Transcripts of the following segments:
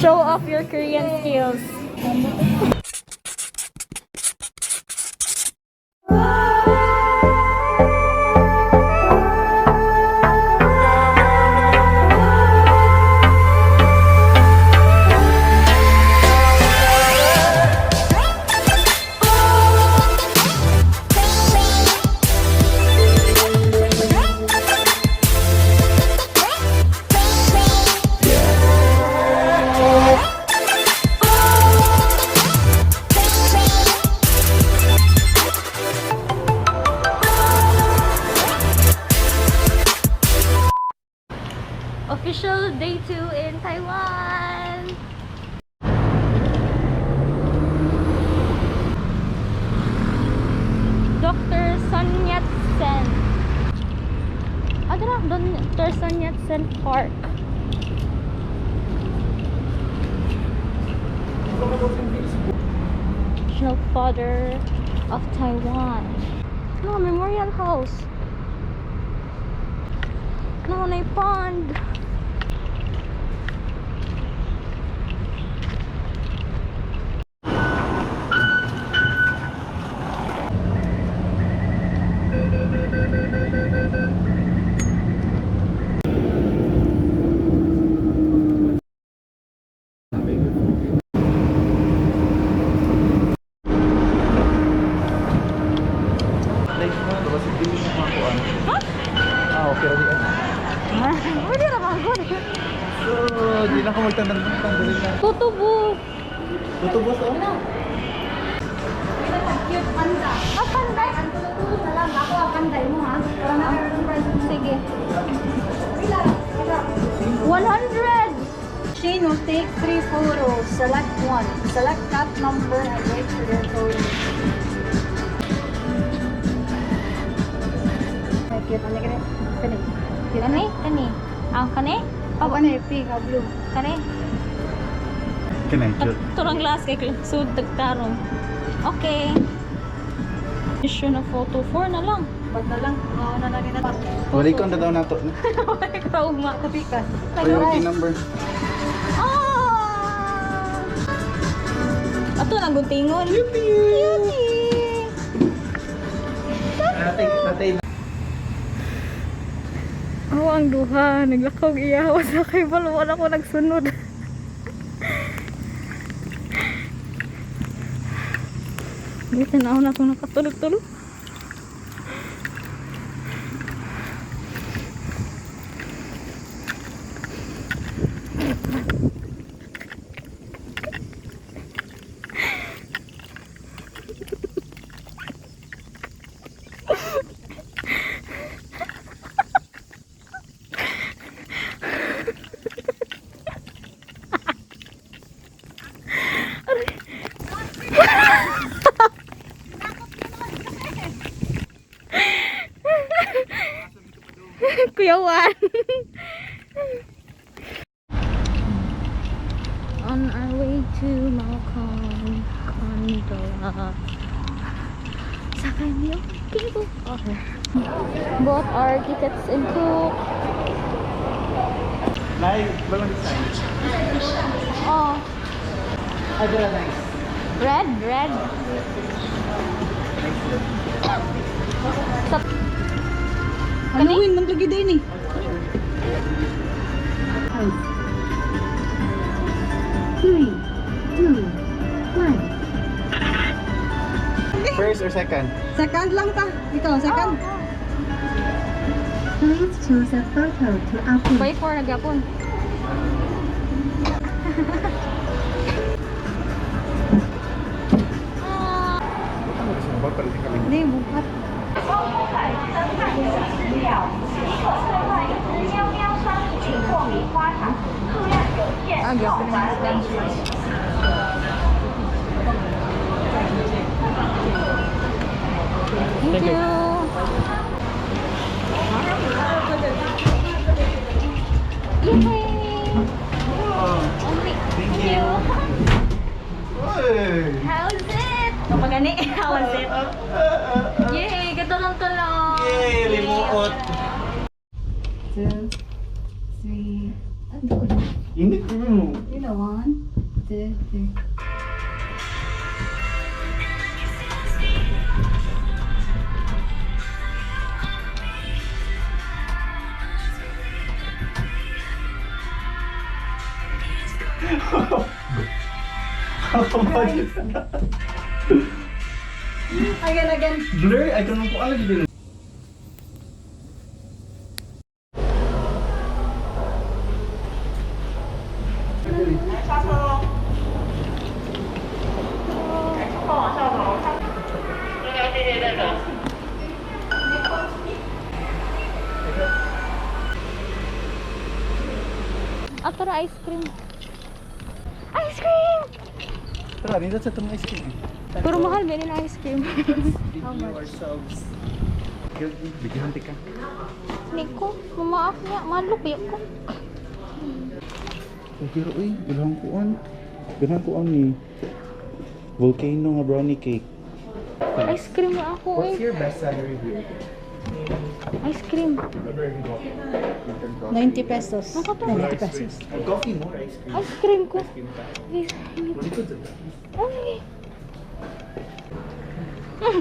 Show off your Korean skills. Official day 2 in Taiwan. Dr. Sun Yat-sen. Ano na? Dr. Sun Yat-sen Park. National Father of Taiwan. No, Memorial House. No, na pond. Pwede na ba? So, di na ako magtandang-tandang na. Tutubo. Tutubo sa Ano? Cute panda. Ah, panda? Ang tutubo na lang. Ako ang panda mo ha. Sige. 100! Machine will take 3 photos. Select one. Select that number and wait for your photo. Cute. Ano ka rin? Kani? Kani? Kani? Ah, kani? Oh, kani? Pink or blue? Kani? Kinay, cute. Turang glass kay sud tagtarong. Okay. Issue na photo 4 na lang. Ba't na lang? Mga na lang na. Wali ko na daw na to. Wala ka uma. Kapikas. Priority number. Ah! Ato nang guntingon. Yupi! Yupi! Tatay. Oh, ang duha. Naglakaw iyaw sa kay balwan ako nagsunod. Dito na ako na itong nakatulog-tulog. Kuyawan. On our way to Maokong Gondola. Sakay mo yung cable car. Bought our tickets in Cook. Live, balong design. Oh, Ah, dala nice. red. Sa Halloween, maglagi din eh. First or second? Second lang ta. Ikaw, second. Please choose a photo to upload. By 4 na gapon. Hindi, bukat. Ah, gapon na yung Thank you. Thank you. Hey. How's it? Kapag gani, how's it? Yay, katulong-tulong. Yay, remote. 2, 3. Init mo. You know. 1, 2, 3. Again. Blur, I don't know kung ano din. After ice cream. Ice cream! Tara, dito sa itong ice cream. Pero mahal ba ng ice cream? How much? Ourselves. Bigyan ka. Niko, mamaak niya. Malupit ko. Oh, pero bilang kuan ni volcano nga brownie cake. Ice cream na ako What's eh. your best seller review? Ice cream. 90 pesos. Nakatawa. 90 pesos. Coffee more ice cream. Ice cream ko. Cream pa. Ay, ay.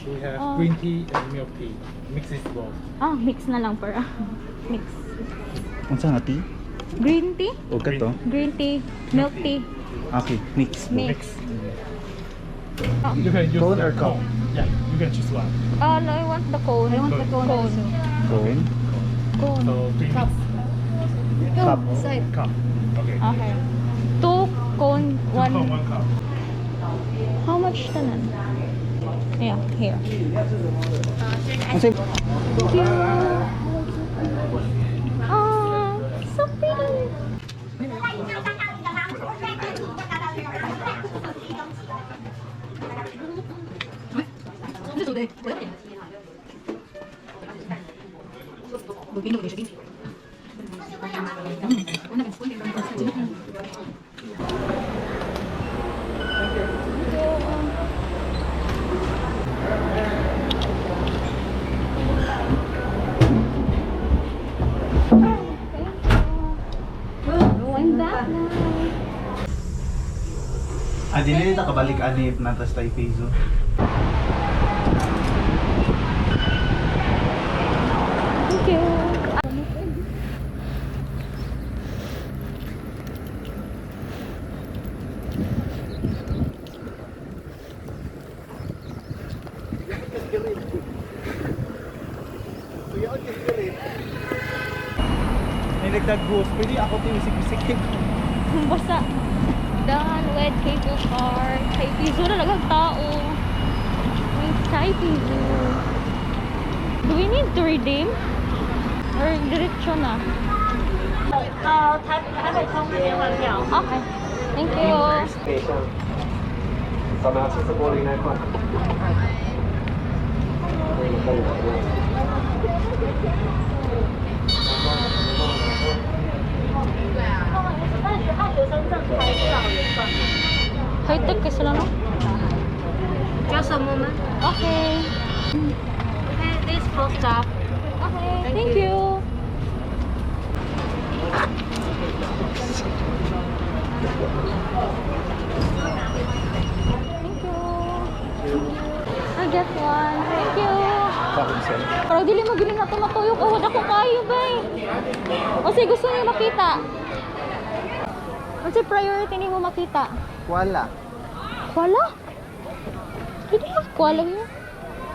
We have green tea and milk tea. Mix this both. Mix na lang para. Mix. Unsa nga tea? Green tea? O kato? Green tea. Milk tea. Okay, mix. Mix. You can use Cone the or cup? cone. Yeah, you can choose one. No, I want the cone. I want the cone also. Cone. Cone. So three Cup. Cup. Side. cup. Okay. Okay. 2 cone, Cone, 1. one cup. How much tanan? Yeah, here. Unsa Thank you. So pretty. Going back now. dili ta kabalik ani natas Taipei Zoo. Thank you. May nagdag-ghost, pwede ako ito yung sikip-sikip. Basta done with cable car. Taipei Zoo na nagtao. May Taipei Zoo. Do we need to redeem? Or diretso na? Okay. Thank you. 扫描赤色玻璃那块。High-tech kasi sila, no? Just a moment. Okay. Okay, this full stop. Okay. Thank you. Thank you. I get one. Thank you. Bakit sir? Pero dili mo gili na ito matuyok. Oh, wala ko kayo, bay. O sige, gusto niyo makita. What's your priority niyo makita? Wala. Wala? Hindi ka wala niyo.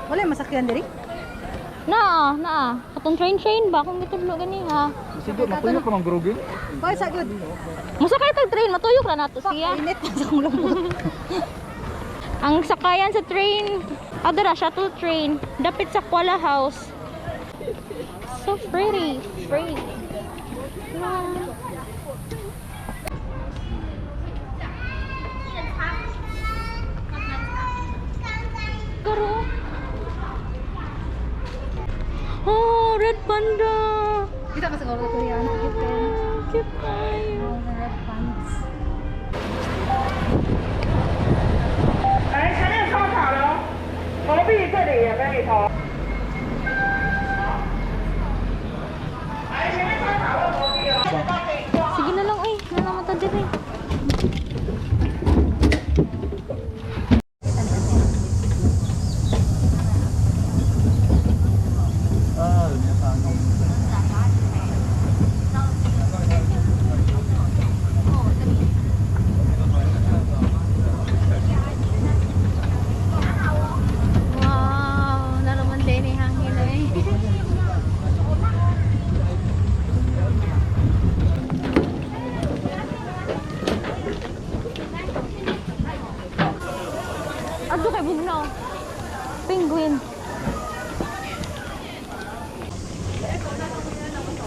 Wala masakyan diri? Naa. Katong train ba? Kung gitudlo gani ha. Sige, mapuyo ko ng grogin. Koy sa good. Musa kayo tag-train, matuyok na nato siya. Init na sa kong lambot. Ang sakayan sa train, adara shuttle train, dapit sa Kuala House. So pretty. Wow. Karo. Oh, red panda. Kita ka sa kong Koreano. Cute kayo. Red pants. 来，前面上场了，投币这里也可以投。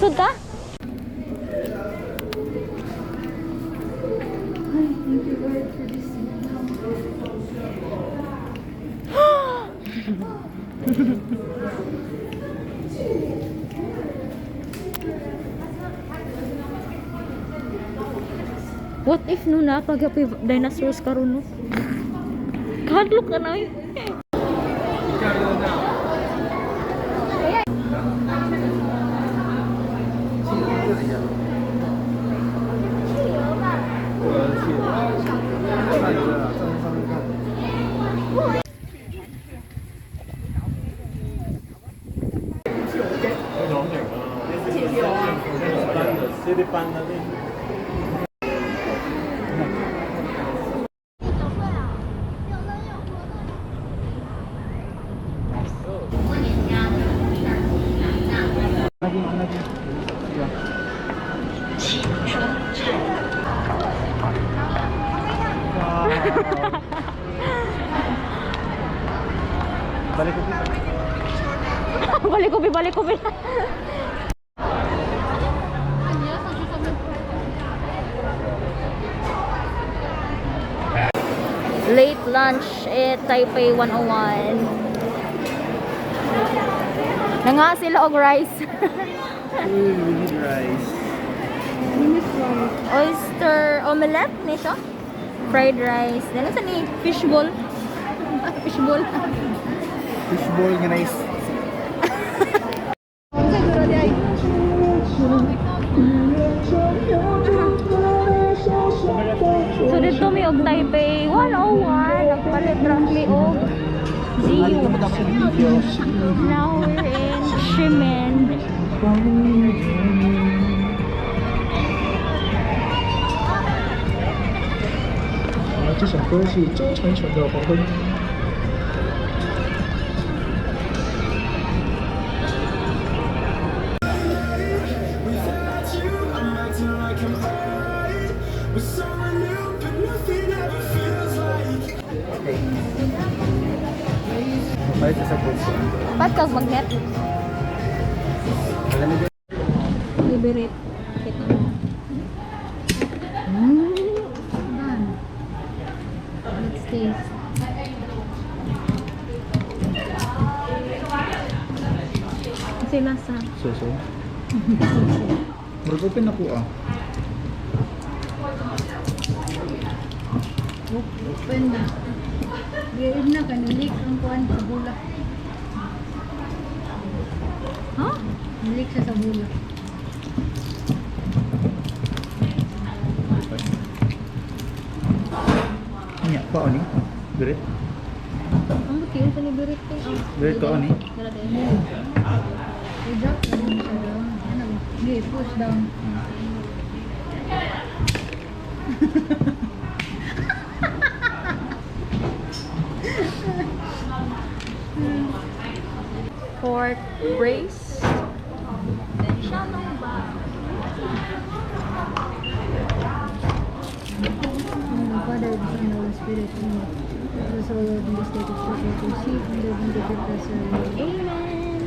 Sud ka? What if no na pag dinosaurs karon no? Kadlok ka na eh. Balik ko. Late lunch at Taipei 101. Nga sila og rice. We need rice. Oyster omelette nito. Fried rice. Dala sa ni fishball. Fishball. Fishball nga nice. So dito may og Taipei 101. Nagpalit roughly og Ziyu. Now we're in Ximending. 这首歌是周传雄的《黄昏》。 May sasabot ko. Ba't kag magnet? Liberate. Kita mo. Let's taste. Kasi lasa. So. Mag-open na po ah. Open na. Gayud na kanilik ang kuan sa bula. Ha? Nilik siya sa bula. Nya, pa ni. Birit. Ang buti sa liberate. Birit ka ni. I-drop na lang siya down. Ano ba? Hindi, push down. Pork brace. Then siya nung ba? Father, the Son, and the Holy Spirit, amen. Bless our Lord in the state of church, to receive from the vindicated blessed Lord. Amen.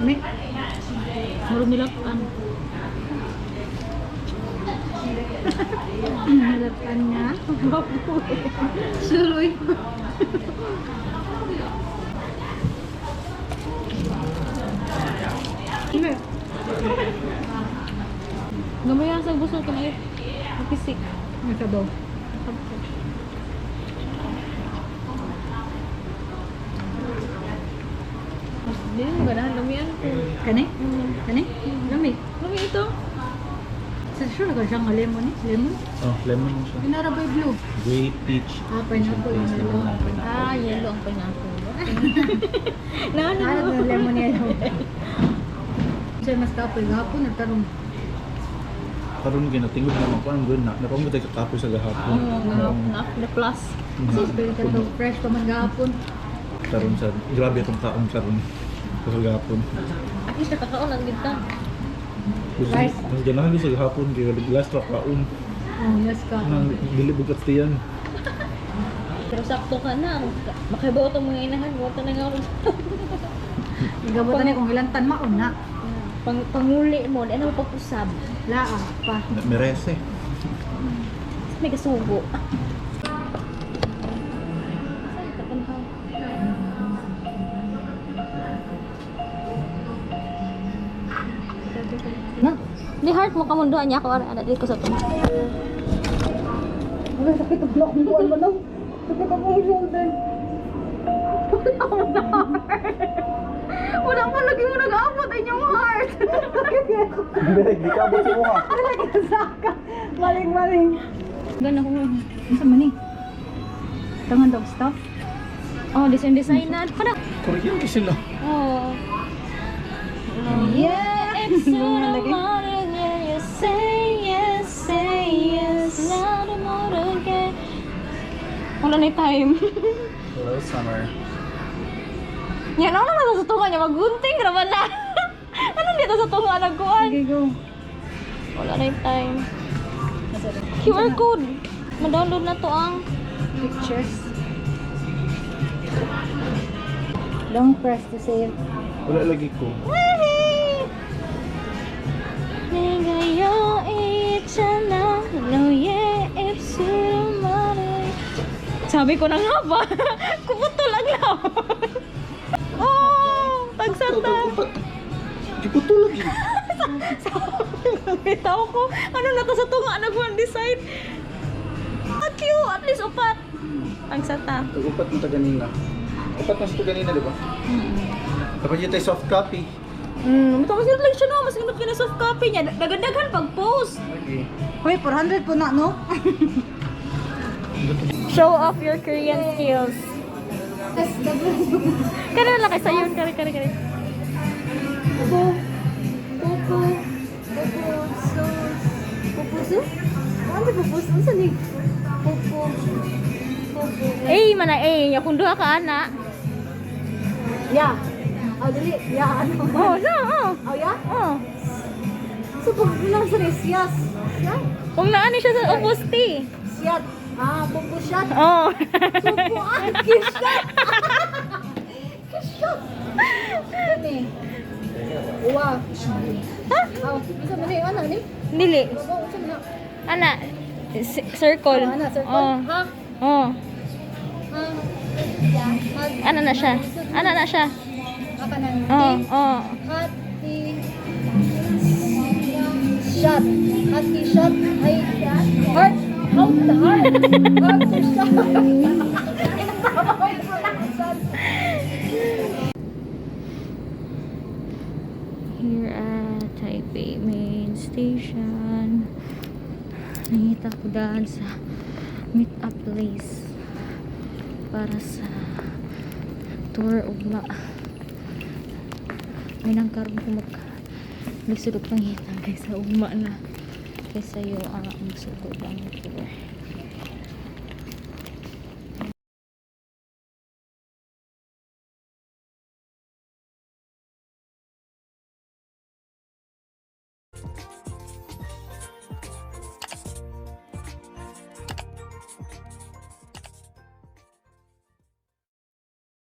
Mek, Marumilakan. halapan niya. Suloy. Hindi. Gamaya sa gusto ko na yun. Mapisik. Nakabaw. Hindi mo ganahan lumiyan ko. Kani? Kani? Lami. Lumi ito. Sa sure ka siyang lemon eh? Lemon? Oh, lemon mo siya. Pinarabay blue. Grape peach. Ah, pineapple. Yes, Yellow. lemon ang pineapple. Ah, yellow ang pineapple. Ano na lemon yellow? Siya mas kapoy. Gapon na tarong. Karon ginatingog naman ko ang good na. Napamot ay kakapoy sa gahapon. The plus. Kasi spirit ka to. Fresh pa man gapon. Karon sa grabe itong kaon karon. Sa gahapon. At least nakakaon ang gita. Rice. Ang ganahan ko sa gahapon kaya last ra kaon. Oh, yes ka. Nang dili bugat tiyan. Pero sakto ka na. Makibaw ito mga inahan. Huwag ka na nga ako. Igabutan niya kung ilang tan mauna. Panguli mo, di ano papusab. Laa pa. Merese. May kasugo. Na. Di heart mo kamunduan niya ako ada dito ko sa to. Wala sakit ang block mo ano daw. Sakit ang shoulder. Wala pa lagi mo nag-aabot inyong heart. Di ka abot mo ha. Saka. Maling. Gana ko. Ano man ni? Tangan dog stuff. Oh, design-designan. Kada. Korean ka sila. Oh. Yeah. It's so Lagi. modern, yeah, you say yes. Not a modern game. Wala na yung time. Hello, summer. Yan, ano na sa tunga niya? Magunting naman na. Ano dito sa tunga? Nagkuhan? Okay, go. Wala na yung time. QR code. Ma-download na to ang Pictures. Long press to save. Wala lagi ko. Sabi ko na nga ba? Kuputol ang lawan. Oh! Tagsata. Di ko to lagi. Bitaw ko. Ano na to sa tunga? Nag-one design. At least upat. Ang sata. Upat na ganina. Upat na sa ganina, di ba? Kapag yun tayo soft copy. Ito kasi lang siya no. Mas ganap ka na soft copy niya. Dagandaghan pag-post. Okay. Hoy, 400 po na, no? Show off your Korean skills. Kaya lang kayo sa'yo. Kari. Pupuso? Ano pupuso? Ano saan eh? Mana kung duha ka ana. Ya. Oh, dali. Ya, ano? Oh, no. Oh, ya? Oh. So, pag bilang sa siyas. Siyas? Kung naani siya sa upusti. Siyat. Ah, pupusyat. Oh. Supuan. Kisyat. Kisyat. Ano eh? Uwa. Ha? Oh, bisa mo na ano ni? Dili. Bago, isa mo na. Ana. Circle. Oh, ano, circle? Oh. Ha? Oh. Hati. Ana na siya. Apa na? Oh. Hati. Shot. Hati shot. Ay. Heart. How the heart? Heart to shot. Here at Taipei main station. Nangita ko daan sa meet up place para sa tour ugma. May nangkaroon ko lisod og pangita kaysa ugma na kaysa yo ang magsugod ang tour.